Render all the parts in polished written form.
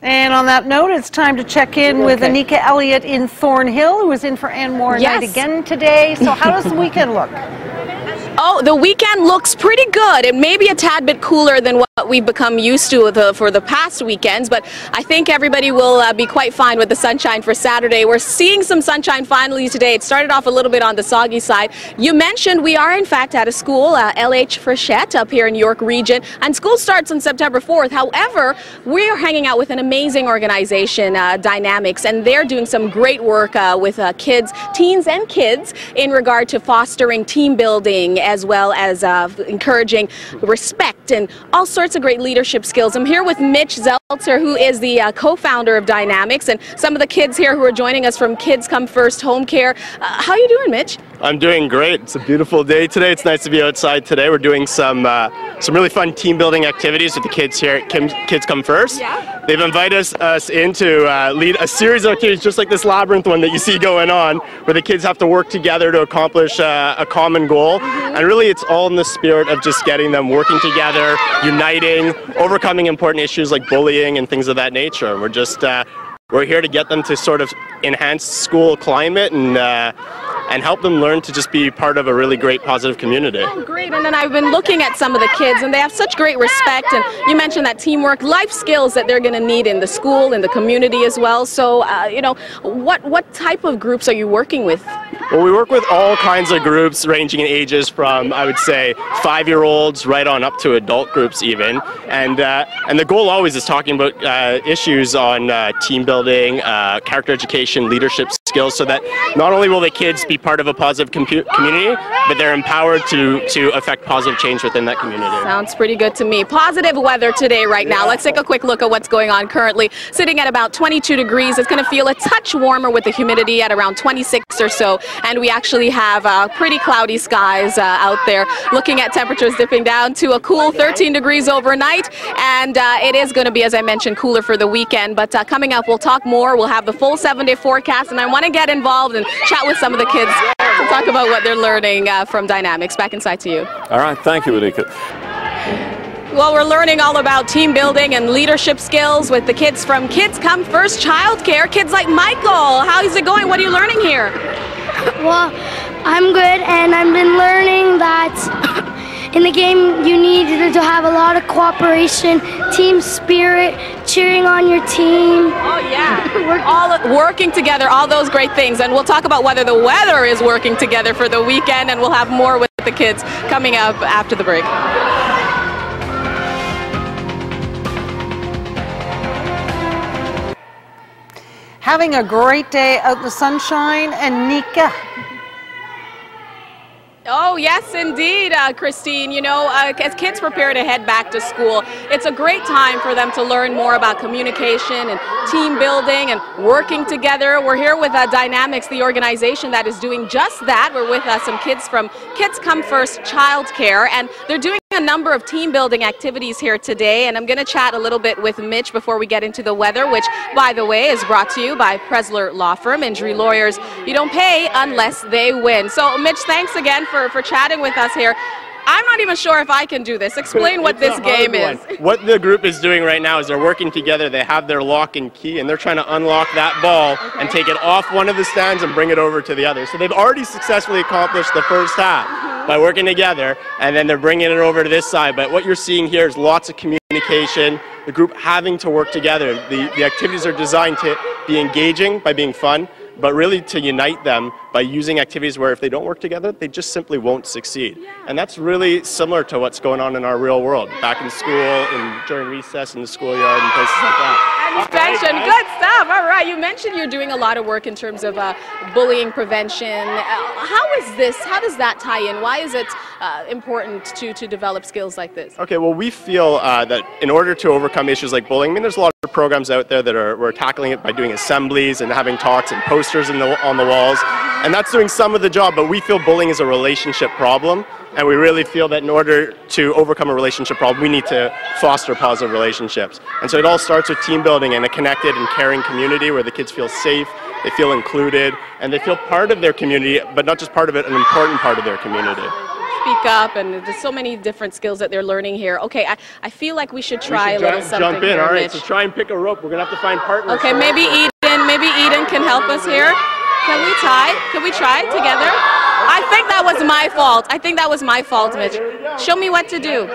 And on that note, it's time to check in with Anika Elliott in Thornhill, who is in for Ann Moore night again today. So how does the weekend look? Oh, the weekend looks pretty good. It may be a tad bit cooler than what we've become used to for the past weekends, but I think everybody will be quite fine with the sunshine for Saturday. We're seeing some sunshine finally today. It started off a little bit on the soggy side. You mentioned we are in fact at a school, LH Frechette, up here in York Region, and school starts on September 4th. However, we are hanging out with an amazing organization, Dynamix, and they're doing some great work with kids, teens and kids, in regard to fostering team building, as well as encouraging respect and all sorts of great leadership skills. I'm here with Mitch Zeltzer, who is the co-founder of Dynamix, and some of the kids here who are joining us from Kids Come First Home Care. How are you doing, Mitch? I'm doing great. It's a beautiful day today. It's nice to be outside today. We're doing some really fun team building activities with the kids here at Kids Come First. Yeah. They've invited us in to lead a series of activities just like this labyrinth one that you see going on, where the kids have to work together to accomplish a common goal. And really it's all in the spirit of just getting them working together, uniting, overcoming important issues like bullying and things of that nature. And we're here to get them to sort of enhance school climate and help them learn to just be part of a really great positive community. Oh, great. And then I've been looking at some of the kids, and they have such great respect, and you mentioned that teamwork, life skills that they're going to need in the school, in the community as well. So, you know, what type of groups are you working with? Well, we work with all kinds of groups ranging in ages from, I would say, 5-year-olds right on up to adult groups even. And the goal always is talking about issues on team building, character education, leadership skills, so that not only will the kids be part of a positive community, but they're empowered to affect positive change within that community. Sounds pretty good to me. Positive weather today right now. Let's take a quick look at what's going on currently. Sitting at about 22 degrees. It's going to feel a touch warmer with the humidity at around 26 or so. And we actually have pretty cloudy skies out there. Looking at temperatures dipping down to a cool 13 degrees overnight. And it is going to be, as I mentioned, cooler for the weekend. But coming up, we'll talk more. We'll have the full 7-day forecast. And I want to get involved and chat with some of the kids to talk about what they're learning from Dynamix. Back inside to you. All right. Thank you, Anika. Well, we're learning all about team building and leadership skills with the kids from Kids Come First Childcare. Kids like Michael. How's it going? What are you learning here? Well, I'm good, and I've been learning that in the game you need to have a lot of cooperation, team spirit, cheering on your team. Oh yeah, all working together, all those great things. And we'll talk about whether the weather is working together for the weekend, and we'll have more with the kids coming up after the break. Having a great day out in the sunshine, Anika. Oh, yes, indeed, Christine. You know, as kids prepare to head back to school, it's a great time for them to learn more about communication and team building and working together. We're here with Dynamix, the organization that is doing just that. We're with some kids from Kids Come First Childcare, and they're doing a number of team building activities here today. And I'm going to chat a little bit with Mitch before we get into the weather, which, by the way, is brought to you by Presler Law Firm. Injury lawyers, you don't pay unless they win. So, Mitch, thanks again for chatting with us here. I'm not even sure if I can do this. Explain what this game is. What the group is doing right now is they're working together. They have their lock and key, and they're trying to unlock that ball and take it off one of the stands and bring it over to the other. So they've already successfully accomplished the first half by working together, and then they're bringing it over to this side. But what you're seeing here is lots of communication, the group having to work together. The activities are designed to be engaging by being fun, but really to unite them by using activities where if they don't work together, they just simply won't succeed. And that's really similar to what's going on in our real world, back in school and during recess in the schoolyard and places like that. Extension, good stuff. All right, you mentioned you're doing a lot of work in terms of bullying prevention. How does that tie in? Why is it important to develop skills like this? Okay, well, we feel that in order to overcome issues like bullying, I mean, there's a lot of programs out there that we're tackling it by doing assemblies and having talks and posters on the walls, and that's doing some of the job, but we feel bullying is a relationship problem, and we really feel that in order to overcome a relationship problem, we need to foster positive relationships. And so it all starts with team building and a connected and caring community where the kids feel safe, they feel included, and they feel part of their community, but not just part of it, an important part of their community. speak up, and there's so many different skills that they're learning here. Okay, I feel like we should try a little something jump in. Here, all right, Mitch. so try and pick a rope. We're going to have to find partners. Okay, maybe Eden can help us here. Can we tie? Can we try together? I think that was my fault. I think that was my fault, Mitch. Show me what to do.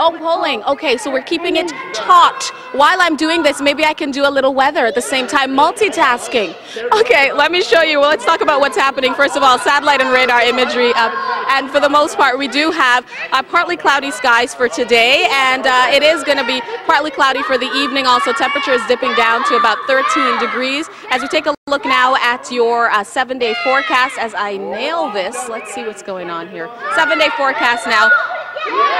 Oh, pulling. Okay, so we're keeping it taut. While I'm doing this, maybe I can do a little weather at the same time, multitasking. Okay, let me show you. Well, let's talk about what's happening. First of all, satellite and radar imagery up. And for the most part, we do have partly cloudy skies for today, and it is going to be partly cloudy for the evening. Also, temperature is dipping down to about 13 degrees. As we take a look now at your 7-day forecast, as I nail this, let's see what's going on here. 7-day forecast now.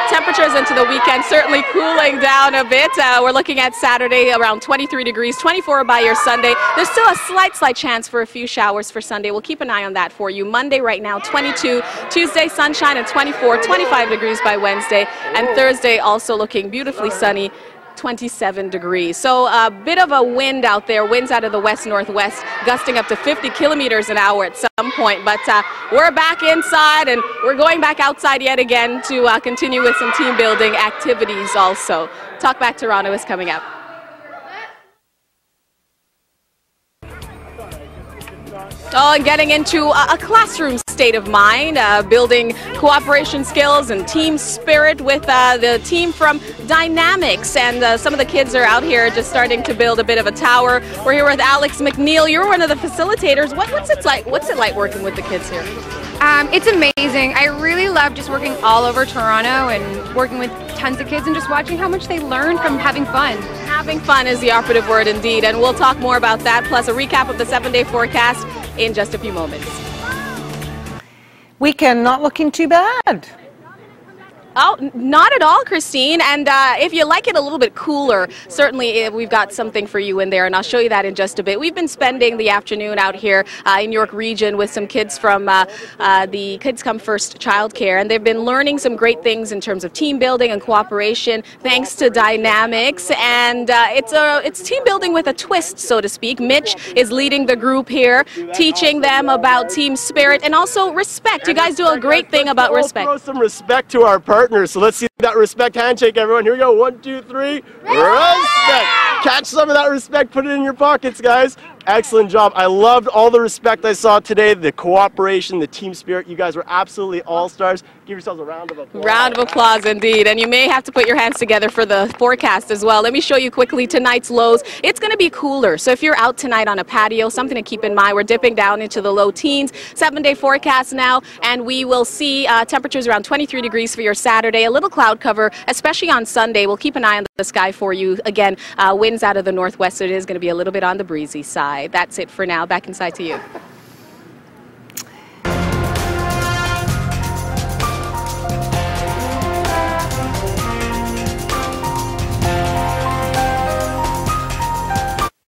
Temperatures into the weekend certainly cooling down a bit. We're looking at Saturday around 23 degrees, 24 by your Sunday. There's still a slight chance for a few showers for Sunday. We'll keep an eye on that for you. Monday right now, 22. Tuesday, sunshine and 24, 25 degrees by Wednesday. And Thursday also looking beautifully sunny, 27 degrees. So a bit of a wind out there, winds out of the west-northwest, gusting up to 50 kilometers an hour at some point. But we're back inside, and we're going back outside yet again to continue with some team building activities also. Talk Back Toronto is coming up. Oh, and getting into a classroom state of mind, building cooperation skills and team spirit with the team from Dynamix. And some of the kids are out here just starting to build a bit of a tower. We're here with Alex McNeil. You're one of the facilitators. What's it like? What's it like working with the kids here? It's amazing. I really love just working all over Toronto and working with tons of kids and just watching how much they learn from having fun. Having fun is the operative word indeed, and we'll talk more about that, plus a recap of the 7-day forecast in just a few moments. Weekend not looking too bad. Oh, not at all, Christine. And if you like it a little bit cooler, certainly we've got something for you in there, and I'll show you that in just a bit. We've been spending the afternoon out here in York Region with some kids from the Kids Come First childcare, and they've been learning some great things in terms of team building and cooperation thanks to Dynamix. And it's team building with a twist, so to speak. Mitch is leading the group here, teaching them about team spirit and also respect. You guys do a great thing about respect. Throw some respect to our partners. So let's see that respect handshake, everyone. Here we go. 1, 2, 3. Respect. Catch some of that respect. Put it in your pockets, guys. Excellent job. I loved all the respect I saw today, the cooperation, the team spirit. You guys were absolutely all-stars. Give yourselves a round of applause. Round of applause indeed. And you may have to put your hands together for the forecast as well. Let me show you quickly tonight's lows. It's going to be cooler. So if you're out tonight on a patio, something to keep in mind. We're dipping down into the low teens. 7-day forecast now, and we will see temperatures around 23 degrees for your Saturday. A little cloud cover, especially on Sunday. We'll keep an eye on the sky for you. Again, winds out of the northwest, so it is going to be a little bit on the breezy side. That's it for now. Back inside to you.